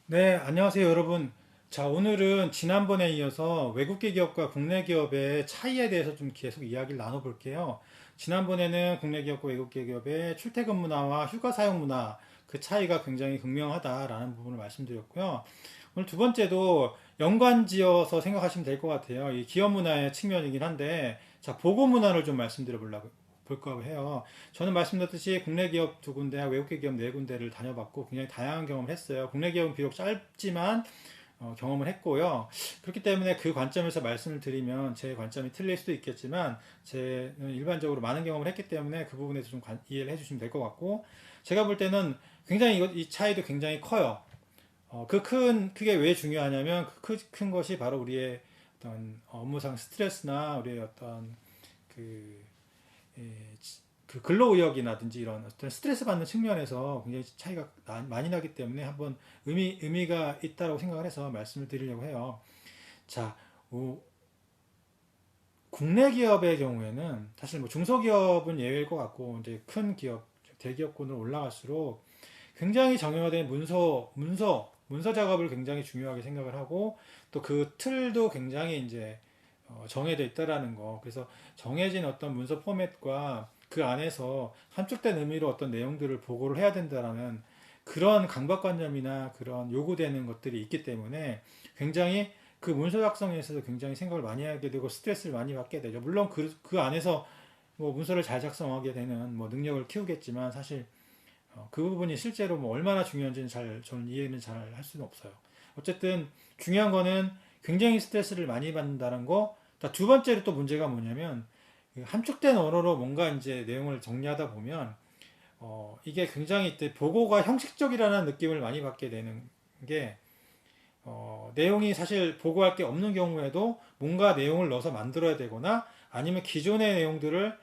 네, 안녕하세요, 여러분. 자, 오늘은 지난번에 이어서 외국계 기업과 국내 기업의 차이에 대해서 좀 계속 이야기를 나눠볼게요. 지난번에는 국내 기업과 외국계 기업의 출퇴근 문화와 휴가 사용 문화, 그 차이가 굉장히 극명하다라는 부분을 말씀드렸고요. 오늘 두 번째도 연관지어서 생각하시면 될 것 같아요. 이 기업 문화의 측면이긴 한데, 자, 보고 문화를 좀 말씀드려 보려고 볼까 해요. 저는 말씀드렸듯이 국내 기업 두 군데, 외국계 기업 네 군데를 다녀봤고 굉장히 다양한 경험을 했어요. 국내 기업은 비록 짧지만 경험을 했고요. 그렇기 때문에 그 관점에서 말씀을 드리면 제 관점이 틀릴 수도 있겠지만 제는 일반적으로 많은 경험을 했기 때문에 그 부분에서 좀 이해를 해주시면 될 것 같고, 제가 볼 때는 굉장히 이 차이도 굉장히 커요. 그게 왜 중요하냐면 큰 것이 바로 우리의 어떤 업무상 스트레스나 우리의 어떤 그 예, 그 근로의욕이라든지 이런 어떤 스트레스 받는 측면에서 굉장히 차이가 많이 나기 때문에 한번 의미가 있다고 생각을 해서 말씀을 드리려고 해요. 자, 국내 기업의 경우에는 사실 뭐 중소기업은 예외일 것 같고 이제 큰 기업, 대기업군으로 올라갈수록 굉장히 정형화된 문서 작업을 굉장히 중요하게 생각을 하고 또 그 틀도 굉장히 이제 정해져 있다라는 거. 그래서 정해진 어떤 문서 포맷과 그 안에서 함축된 의미로 어떤 내용들을 보고를 해야 된다라는 그런 강박관념이나 그런 요구되는 것들이 있기 때문에 굉장히 그 문서 작성에 있어서 굉장히 생각을 많이 하게 되고 스트레스를 많이 받게 되죠. 물론 그 안에서 뭐 문서를 잘 작성하게 되는 뭐 능력을 키우겠지만 사실 그 부분이 실제로 뭐 얼마나 중요한지는 저는 이해는 잘 할 수는 없어요. 어쨌든 중요한 거는 굉장히 스트레스를 많이 받는다는 거. 두 번째로 또 문제가 뭐냐면 그 함축된 언어로 뭔가 이제 내용을 정리하다 보면 이게 굉장히 보고가 형식적이라는 느낌을 많이 받게 되는 게 내용이 사실 보고할 게 없는 경우에도 뭔가 내용을 넣어서 만들어야 되거나 아니면 기존의 내용들을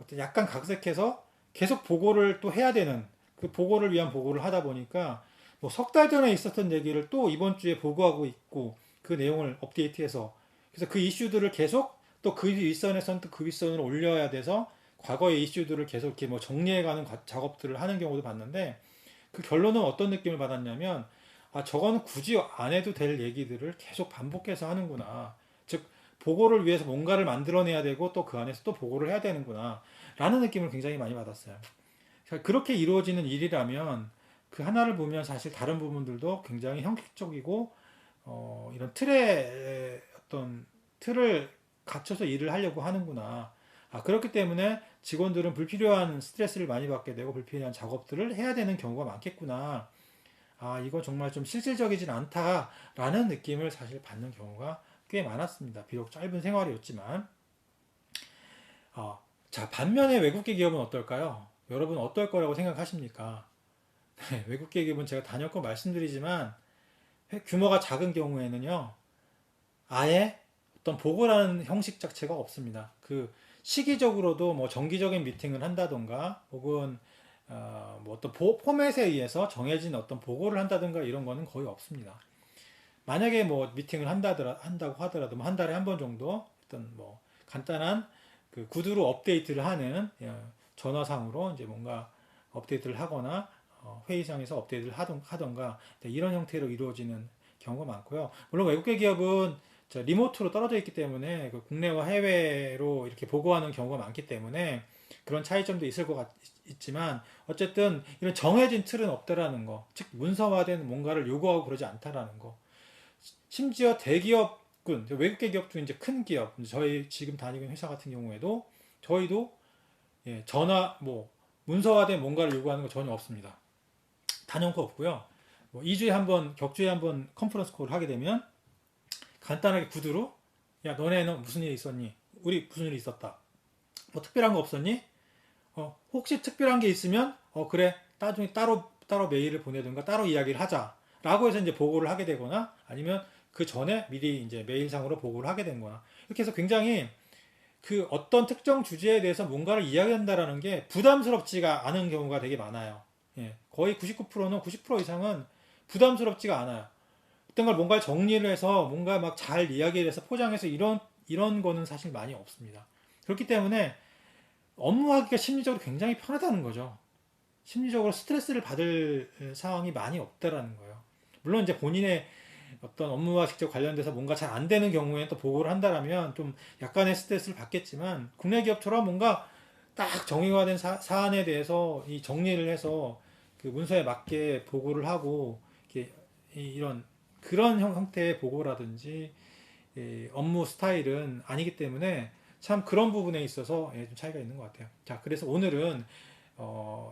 어떤 약간 각색해서 계속 보고를 또 해야 되는 그 보고를 위한 보고를 하다 보니까 뭐 석 달 전에 있었던 얘기를 또 이번 주에 보고하고 있고 그 내용을 업데이트해서 그래서 그 이슈들을 계속 또 그 윗선에서는 또 그 윗선으로 올려야 돼서 과거의 이슈들을 계속 이렇게 뭐 정리해가는 작업들을 하는 경우도 봤는데 그 결론은 어떤 느낌을 받았냐면 저거는 굳이 안 해도 될 얘기들을 계속 반복해서 하는구나. 즉 보고를 위해서 뭔가를 만들어내야 되고 또 그 안에서 또 보고를 해야 되는구나 라는 느낌을 굉장히 많이 받았어요. 그렇게 이루어지는 일이라면 그 하나를 보면 사실 다른 부분들도 굉장히 형식적이고 이런 어떤 틀을 갖춰서 일을 하려고 하는구나. 그렇기 때문에 직원들은 불필요한 스트레스를 많이 받게 되고 불필요한 작업들을 해야 되는 경우가 많겠구나. 이거 정말 좀 실질적이진 않다라는 느낌을 사실 받는 경우가 꽤 많았습니다. 비록 짧은 생활이었지만. 자, 반면에 외국계 기업은 어떨까요? 여러분 어떨 거라고 생각하십니까? 네, 외국계 기업은 제가 단연코 말씀드리지만 규모가 작은 경우에는요, 아예 어떤 보고라는 형식 자체가 없습니다. 그 시기적으로도 뭐 정기적인 미팅을 한다던가 혹은 뭐 어떤 포맷에 의해서 정해진 어떤 보고를 한다든가 이런 거는 거의 없습니다. 만약에 뭐 미팅을 한다고 하더라도 뭐 한 달에 한 번 정도 어떤 뭐 간단한 그 구두로 업데이트를 하는 전화상으로 이제 뭔가 업데이트를 하거나 회의장에서 업데이트를 하던가 이런 형태로 이루어지는 경우가 많고요. 물론 외국계 기업은 리모트로 떨어져 있기 때문에 그 국내와 해외로 이렇게 보고하는 경우가 많기 때문에 그런 차이점도 있지만 어쨌든 이런 정해진 틀은 없다라는 거, 즉 문서화된 뭔가를 요구하고 그러지 않다라는 거. 심지어 대기업군, 외국계 기업 중 이제 큰 기업, 저희 지금 다니는 회사 같은 경우에도 저희도 전화, 뭐, 문서화된 뭔가를 요구하는 거 전혀 없습니다. 단연코 없고요. 뭐 2주에 한 번, 격주에 한 번 컨퍼런스 콜을 하게 되면 간단하게 구두로 야, 너네는 무슨 일이 있었니? 우리 무슨 일이 있었다. 뭐 특별한 거 없었니? 혹시 특별한 게 있으면 그래. 나중에 따로 메일을 보내든가 따로 이야기를 하자. 라고 해서 이제 보고를 하게 되거나 아니면 그 전에 미리 이제 메일상으로 보고를 하게 된 거나 이렇게 해서 굉장히 그 어떤 특정 주제에 대해서 뭔가를 이야기한다라는 게 부담스럽지가 않은 경우가 되게 많아요. 예, 거의 99%는 90% 이상은 부담스럽지가 않아요. 어떤 걸 뭔가 정리를 해서 뭔가 막 잘 이야기를 해서 포장해서 이런 거는 사실 많이 없습니다. 그렇기 때문에 업무하기가 심리적으로 굉장히 편하다는 거죠. 심리적으로 스트레스를 받을 상황이 많이 없다라는 거예요. 물론 이제 본인의 어떤 업무와 직접 관련돼서 뭔가 잘 안 되는 경우에 또 보고를 한다라면 좀 약간의 스트레스를 받겠지만 국내 기업처럼 뭔가 딱 정의화된 사안에 대해서 이 정리를 해서 그 문서에 맞게 보고를 하고 이렇게 이런 그런 형태의 보고라든지 업무 스타일은 아니기 때문에 참 그런 부분에 있어서 좀 차이가 있는 것 같아요. 자, 그래서 오늘은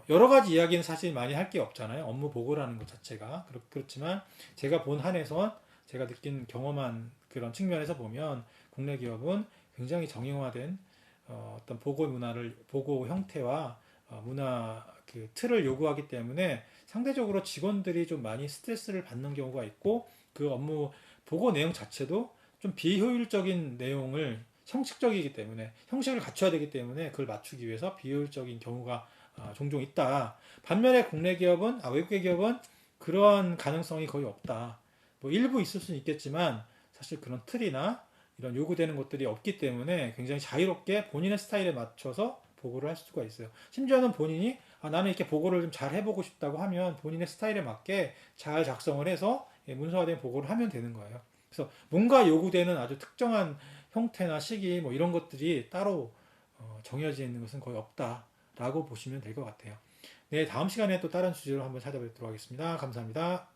여러 가지 이야기는 사실 많이 할 게 없잖아요. 업무 보고라는 것 자체가. 그렇지만 제가 본 한에선 제가 느낀 경험한 그런 측면에서 보면 국내 기업은 굉장히 정형화된 어떤 보고 문화를, 보고 형태와 문화 그 틀을 요구하기 때문에 상대적으로 직원들이 좀 많이 스트레스를 받는 경우가 있고 그 업무 보고 내용 자체도 좀 비효율적인 내용을 형식적이기 때문에 형식을 갖춰야 되기 때문에 그걸 맞추기 위해서 비효율적인 경우가 종종 있다. 반면에 국내 기업은 외국의 기업은 그러한 가능성이 거의 없다. 뭐 일부 있을 수는 있겠지만 사실 그런 틀이나 이런 요구되는 것들이 없기 때문에 굉장히 자유롭게 본인의 스타일에 맞춰서 보고를 할 수가 있어요. 심지어는 본인이 나는 이렇게 보고를 좀 잘 해보고 싶다고 하면 본인의 스타일에 맞게 잘 작성을 해서 문서화된 보고를 하면 되는 거예요. 그래서 뭔가 요구되는 아주 특정한 형태나 시기 뭐 이런 것들이 따로 정해져 있는 것은 거의 없다라고 보시면 될 것 같아요. 네, 다음 시간에 또 다른 주제로 한번 찾아뵙도록 하겠습니다. 감사합니다.